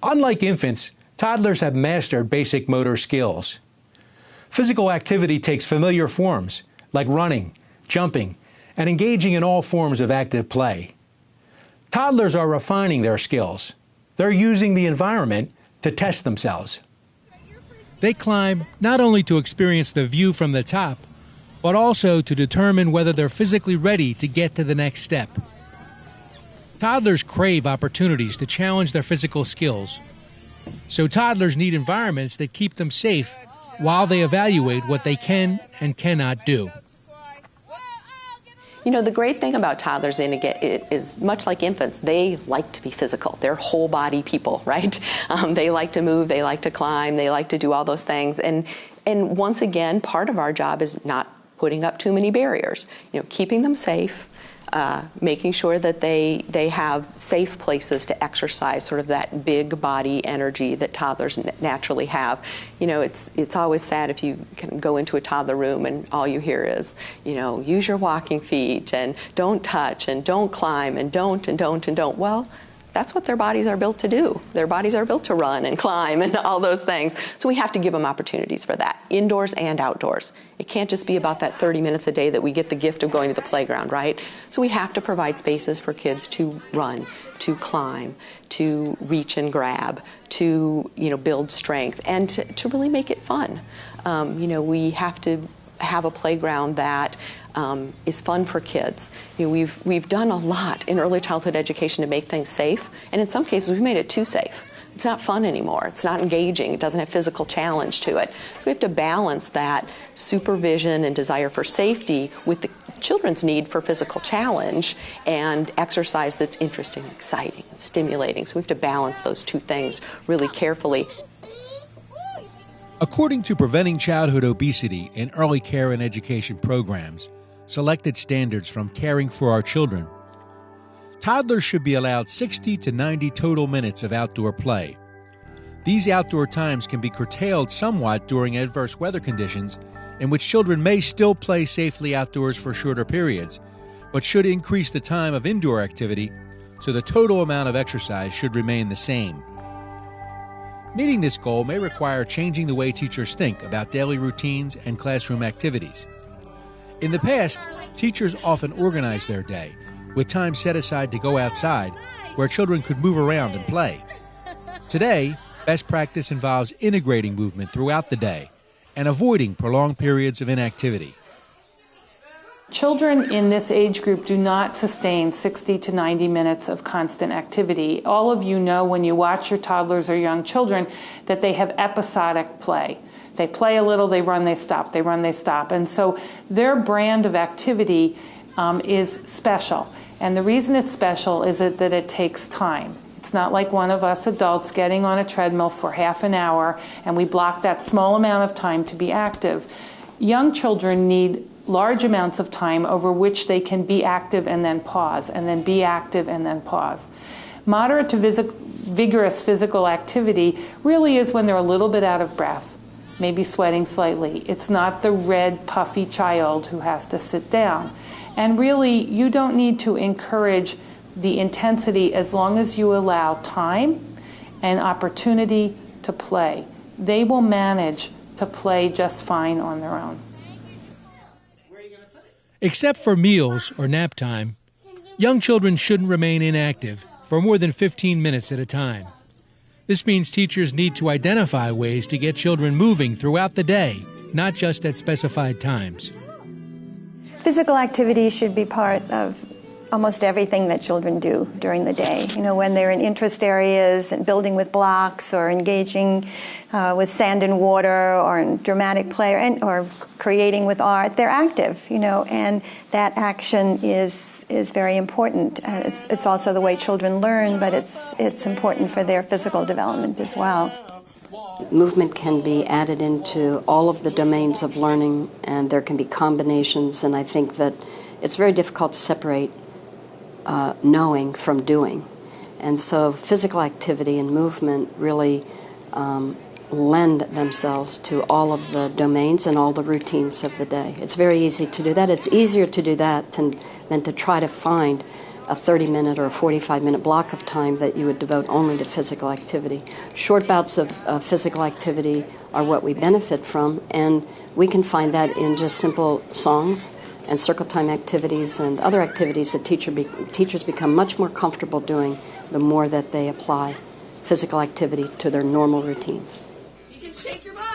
Unlike infants, toddlers have mastered basic motor skills. Physical activity takes familiar forms, like running, jumping, and engaging in all forms of active play. Toddlers are refining their skills. They're using the environment to test themselves. They climb not only to experience the view from the top, but also to determine whether they're physically ready to get to the next step. Toddlers crave opportunities to challenge their physical skills, so toddlers need environments that keep them safe while they evaluate what they can and cannot do. You know, the great thing about toddlers, and again, it is much like infants, they like to be physical. They're whole body people, right? They like to move, they like to climb, they like to do all those things. And once again, part of our job is not putting up too many barriers. You know, keeping them safe, making sure that they have safe places to exercise sort of that big body energy that toddlers naturally have. You know, it's always sad if you can go into a toddler room and all you hear is, you know, use your walking feet and don't touch and don't climb and don't and don't and don't. Well, that's what their bodies are built to do. Their bodies are built to run and climb and all those things. So we have to give them opportunities for that, indoors and outdoors. It can't just be about that 30 minutes a day that we get the gift of going to the playground, right? So we have to provide spaces for kids to run, to climb, to reach and grab, to, you know, build strength, and to really make it fun. You know, we have to have a playground that is fun for kids. You know, we've done a lot in early childhood education to make things safe, and in some cases we've made it too safe. It's not fun anymore. It's not engaging. It doesn't have physical challenge to it. So we have to balance that supervision and desire for safety with the children's need for physical challenge and exercise that's interesting, exciting, and stimulating. So we have to balance those two things really carefully. According to Preventing Childhood Obesity in Early Care and Education Programs, selected standards from Caring for Our Children, toddlers should be allowed 60 to 90 total minutes of outdoor play. These outdoor times can be curtailed somewhat during adverse weather conditions in which children may still play safely outdoors for shorter periods, but should increase the time of indoor activity so the total amount of exercise should remain the same. Meeting this goal may require changing the way teachers think about daily routines and classroom activities. In the past, teachers often organized their day with time set aside to go outside where children could move around and play. Today, best practice involves integrating movement throughout the day and avoiding prolonged periods of inactivity. Children in this age group do not sustain 60 to 90 minutes of constant activity. All of you know when you watch your toddlers or young children that they have episodic play. They play a little, they run, they stop, they run, they stop. And so their brand of activity is special. And the reason it's special is that it takes time. It's not like one of us adults getting on a treadmill for half an hour and we block that small amount of time to be active. Young children need large amounts of time over which they can be active and then pause, and then be active and then pause. Moderate to vigorous physical activity really is when they're a little bit out of breath, maybe sweating slightly. It's not the red, puffy child who has to sit down. And really, you don't need to encourage the intensity as long as you allow time and opportunity to play. They will manage to play just fine on their own. Except for meals or nap time, young children shouldn't remain inactive for more than 15 minutes at a time. This means teachers need to identify ways to get children moving throughout the day, not just at specified times. Physical activity should be part of almost everything that children do during the day. You know, when they're in interest areas and building with blocks or engaging with sand and water or in dramatic play or creating with art, they're active, you know, and that action is very important. It's also the way children learn, but it's important for their physical development as well. Movement can be added into all of the domains of learning, and there can be combinations, and I think that it's very difficult to separate knowing from doing. And so physical activity and movement really lend themselves to all of the domains and all the routines of the day. It's very easy to do that. It's easier to do that than to try to find a 30-minute or a 45-minute block of time that you would devote only to physical activity. Short bouts of physical activity are what we benefit from, and we can find that in just simple songs and circle time activities and other activities that teachers become much more comfortable doing the more that they apply physical activity to their normal routines. You can shake your body.